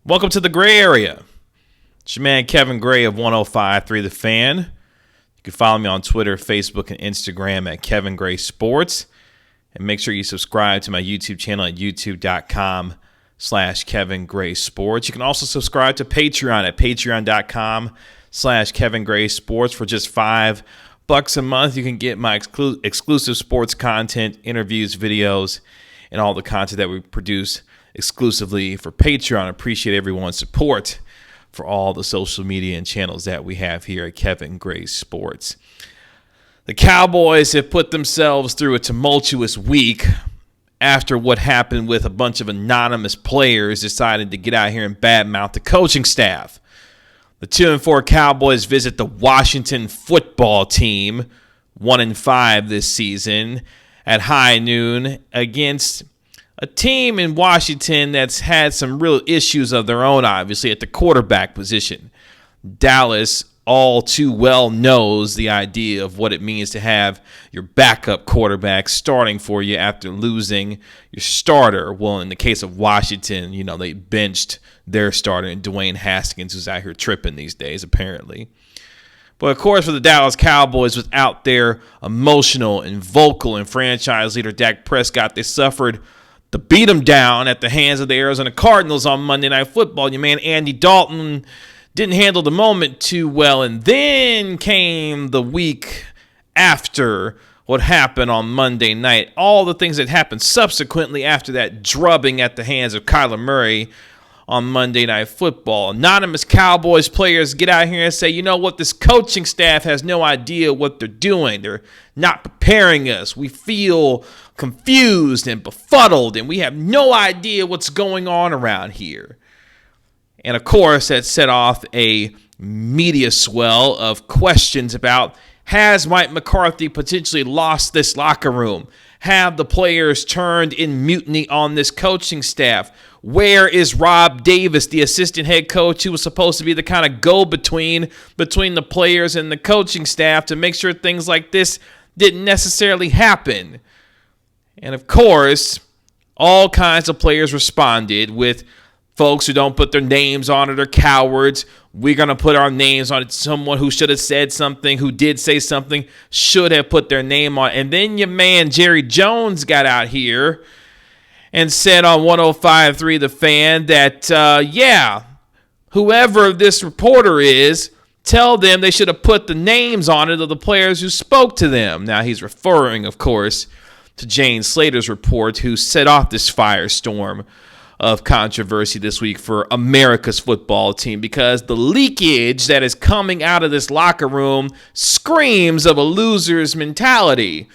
Welcome to the Gray Area. It's your man Kevin Gray of 105.3 The Fan. You can follow me on Twitter, Facebook, and Instagram at Kevin Gray Sports. And make sure you subscribe to my YouTube channel at youtube.com/Kevin Gray Sports. You can also subscribe to Patreon at patreon.com/Kevin Gray Sports. For just $5 a month, you can get my exclusive sports content, interviews, videos, and all the content that we produce exclusively for Patreon. I appreciate everyone's support for all the social media and channels that we have here at Kevin Gray Sports. The Cowboys have put themselves through a tumultuous week after what happened with a bunch of anonymous players deciding to get out here and badmouth the coaching staff. The 2-4 Cowboys visit the Washington football team, 1-5 this season, at high noon against a team in Washington that's had some real issues of their own, obviously, at the quarterback position. Dallas all too well knows the idea of what it means to have your backup quarterback starting for you after losing your starter. Well, in the case of Washington, they benched their starter, and Dwayne Haskins, who's out here tripping these days, apparently. But, of course, for the Dallas Cowboys, without their emotional and vocal and franchise leader Dak Prescott, they suffered the beat them down at the hands of the Arizona Cardinals on Monday Night Football. Your man Andy Dalton didn't handle the moment too well, and then came the week after what happened on Monday night. All the things that happened subsequently after that drubbing at the hands of Kyler Murray on Monday Night Football. Anonymous Cowboys players get out here and say, you know what, this coaching staff has no idea what they're doing. They're not preparing us. We feel confused and befuddled, and we have no idea what's going on around here. And, of course, that set off a media swell of questions about, has Mike McCarthy potentially lost this locker room? Have the players turned in mutiny on this coaching staff? Where is Rob Davis, the assistant head coach, who was supposed to be the kind of go-between between the players and the coaching staff to make sure things like this didn't necessarily happen? And, of course, all kinds of players responded with folks who don't put their names on it are cowards. We're going to put our names on it. Someone who should have said something, who did say something, should have put their name on it. And then your man Jerry Jones got out here and said on 105.3 The Fan that, whoever this reporter is, tell them they should have put the names on it of the players who spoke to them. Now, he's referring, of course, to Jane Slater's report, who set off this firestorm of controversy this week for America's football team, because the leakage that is coming out of this locker room screams of a loser's mentality.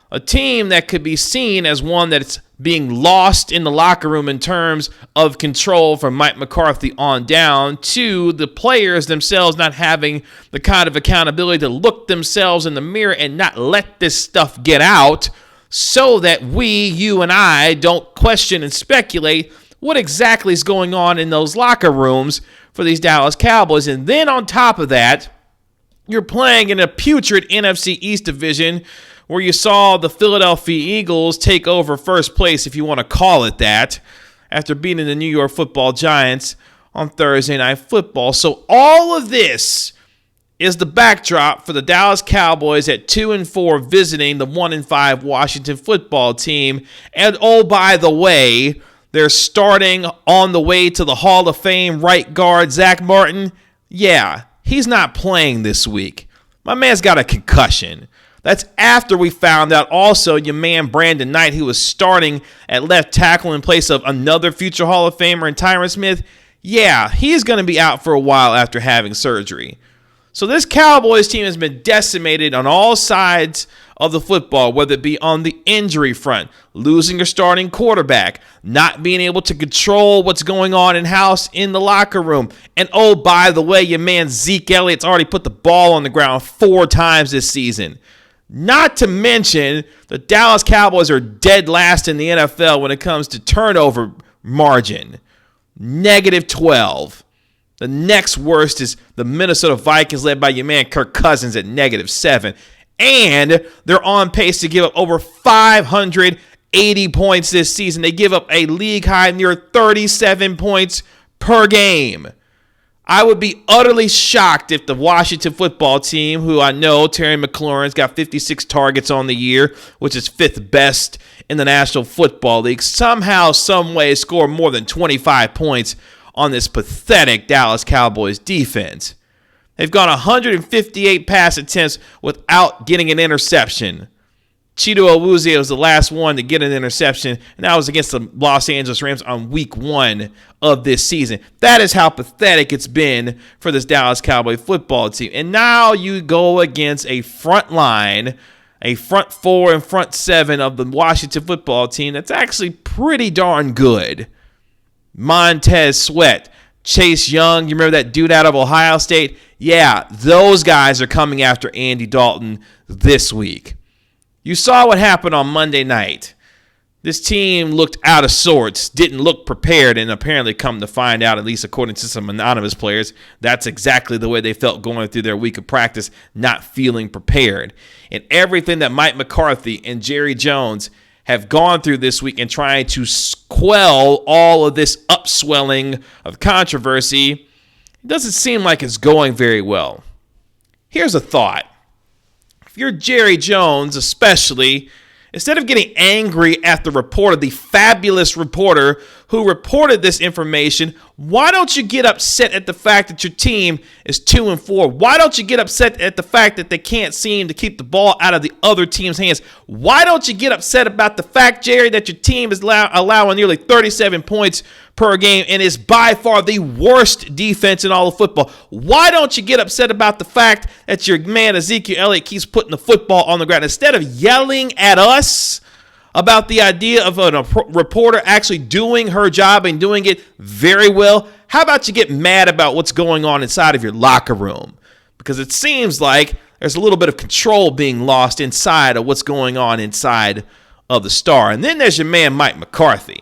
A team that could be seen as one that's being lost in the locker room in terms of control from Mike McCarthy on down, to the players themselves not having the kind of accountability to look themselves in the mirror and not let this stuff get out so that you and I don't question and speculate what exactly is going on in those locker rooms for these Dallas Cowboys. And then on top of that, you're playing in a putrid NFC East division where you saw the Philadelphia Eagles take over first place, if you want to call it that, after beating the New York Football Giants on Thursday Night Football. So all of this is the backdrop for the Dallas Cowboys at 2-4 visiting the 1-5 Washington football team. And oh, by the way, they're starting on the way to the Hall of Fame right guard, Zach Martin. Yeah, he's not playing this week. My man's got a concussion. That's after we found out also your man Brandon Knight, who was starting at left tackle in place of another future Hall of Famer and Tyron Smith. Yeah, he's going to be out for a while after having surgery. So this Cowboys team has been decimated on all sides of the football, whether it be on the injury front, losing your starting quarterback, not being able to control what's going on in-house in the locker room. And oh, by the way, your man Zeke Elliott's already put the ball on the ground 4 times this season. Not to mention, the Dallas Cowboys are dead last in the NFL when it comes to turnover margin. -12. The next worst is the Minnesota Vikings, led by your man Kirk Cousins at -7. And they're on pace to give up over 580 points this season. They give up a league high near 37 points per game. I would be utterly shocked if the Washington football team, who I know Terry McLaurin's got 56 targets on the year, which is 5th best in the National Football League, somehow, some way score more than 25 points on this pathetic Dallas Cowboys defense. They've gone 158 pass attempts without getting an interception. Chido Awuzie was the last one to get an interception, and that was against the Los Angeles Rams on week 1 of this season. That is how pathetic it's been for this Dallas Cowboy football team. And now you go against a front line, a front 4 and front 7 of the Washington football team that's actually pretty darn good. Montez Sweat, Chase Young, you remember that dude out of Ohio State? Yeah, those guys are coming after Andy Dalton this week. You saw what happened on Monday night. This team looked out of sorts, didn't look prepared, and apparently come to find out, at least according to some anonymous players, that's exactly the way they felt going through their week of practice, not feeling prepared. And everything that Mike McCarthy and Jerry Jones have gone through this week and trying to quell all of this upswelling of controversy, it doesn't seem like it's going very well. Here's a thought. If you're Jerry Jones, especially, instead of getting angry at the reporter, the fabulous reporter who reported this information, why don't you get upset at the fact that your team is 2-4? Why don't you get upset at the fact that they can't seem to keep the ball out of the other team's hands? Why don't you get upset about the fact, Jerry, that your team is allowing nearly 37 points per game and is by far the worst defense in all of football? Why don't you get upset about the fact that your man Ezekiel Elliott keeps putting the football on the ground? Instead of yelling at us about the idea of a reporter actually doing her job and doing it very well, how about you get mad about what's going on inside of your locker room? Because it seems like there's a little bit of control being lost inside of what's going on inside of the Star. And then there's your man Mike McCarthy.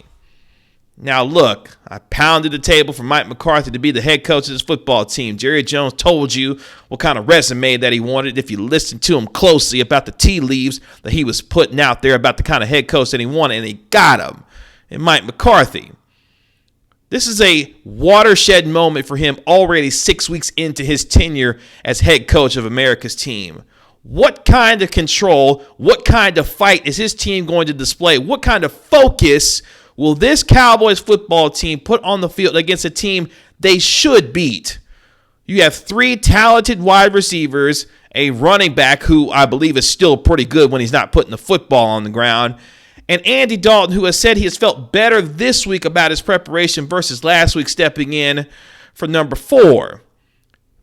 Now, look, I pounded the table for Mike McCarthy to be the head coach of this football team. Jerry Jones told you what kind of resume that he wanted if you listened to him closely about the tea leaves that he was putting out there about the kind of head coach that he wanted, and he got him. And Mike McCarthy, this is a watershed moment for him already 6 weeks into his tenure as head coach of America's team. What kind of control, what kind of fight is his team going to display? What kind of focus will this Cowboys football team put on the field against a team they should beat? You have 3 talented wide receivers, a running back who I believe is still pretty good when he's not putting the football on the ground, and Andy Dalton, who has said he has felt better this week about his preparation versus last week stepping in for number 4.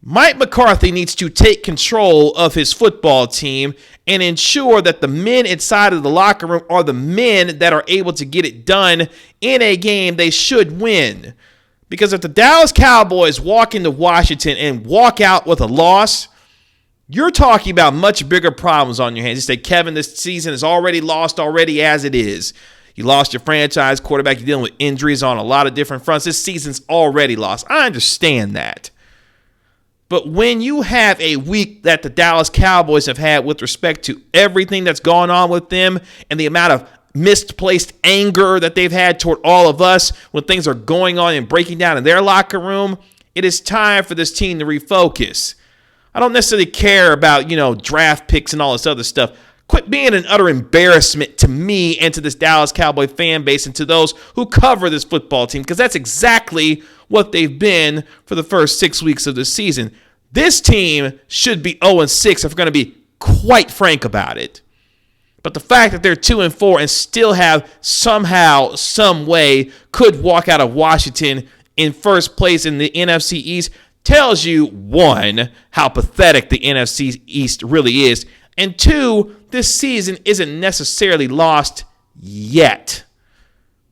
Mike McCarthy needs to take control of his football team and ensure that the men inside of the locker room are the men that are able to get it done in a game they should win. Because if the Dallas Cowboys walk into Washington and walk out with a loss, you're talking about much bigger problems on your hands. You say, Kevin, this season is already lost already as it is. You lost your franchise quarterback. You're dealing with injuries on a lot of different fronts. This season's already lost. I understand that. But when you have a week that the Dallas Cowboys have had with respect to everything that's gone on with them and the amount of misplaced anger that they've had toward all of us when things are going on and breaking down in their locker room, it is time for this team to refocus. I don't necessarily care about, draft picks and all this other stuff. Quit being an utter embarrassment to me and to this Dallas Cowboy fan base and to those who cover this football team, because that's exactly what they've been for the first 6 weeks of the season. This team should be 0-6 if we're going to be quite frank about it. But the fact that they're 2-4 and still have somehow, some way, could walk out of Washington in first place in the NFC East tells you, 1, how pathetic the NFC East really is, and 2, this season isn't necessarily lost yet.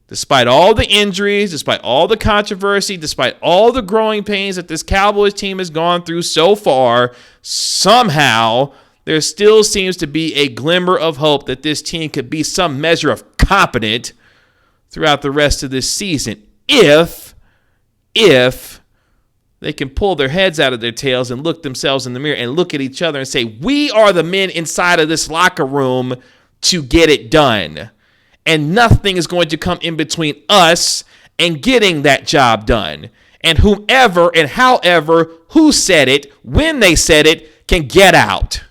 Despite all the injuries, despite all the controversy, despite all the growing pains that this Cowboys team has gone through so far, somehow there still seems to be a glimmer of hope that this team could be some measure of competent throughout the rest of this season if they can pull their heads out of their tails and look themselves in the mirror and look at each other and say, we are the men inside of this locker room to get it done. And nothing is going to come in between us and getting that job done. And whomever and however who said it, when they said it, can get out.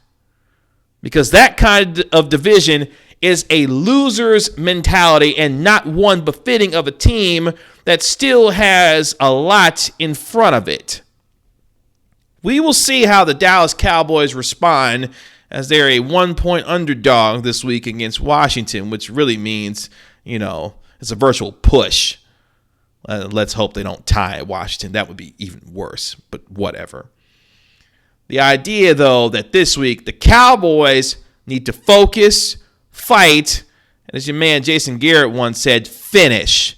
Because that kind of division is a loser's mentality and not one befitting of a team that still has a lot in front of it. We will see how the Dallas Cowboys respond as they're a 1-point underdog this week against Washington, which really means, it's a virtual push. Let's hope they don't tie at Washington. That would be even worse, but whatever. The idea, though, that this week the Cowboys need to focus, fight, and as your man Jason Garrett once said, finish.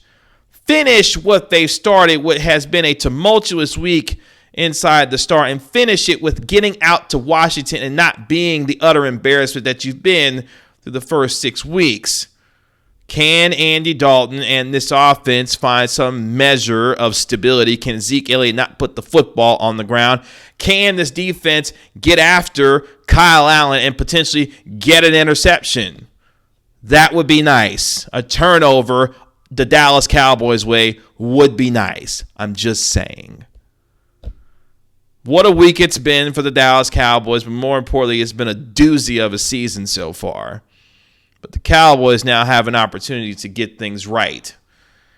Finish what they've started, what has been a tumultuous week inside the start, and finish it with getting out to Washington and not being the utter embarrassment that you've been through the first 6 weeks. Can Andy Dalton and this offense find some measure of stability? Can Zeke Elliott not put the football on the ground? Can this defense get after Kyle Allen and potentially get an interception? That would be nice. A turnover the Dallas Cowboys way would be nice. I'm just saying. What a week it's been for the Dallas Cowboys, but more importantly, it's been a doozy of a season so far. But the Cowboys now have an opportunity to get things right.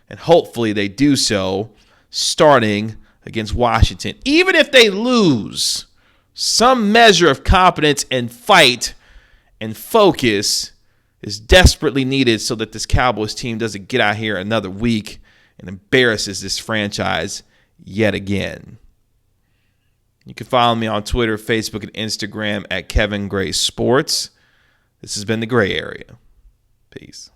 And hopefully they do so starting against Washington. Even if they lose, some measure of confidence and fight and focus is desperately needed so that this Cowboys team doesn't get out here another week and embarrasses this franchise yet again. You can follow me on Twitter, Facebook, and Instagram at Kevin Gray Sports. This has been The Gray Area. Peace.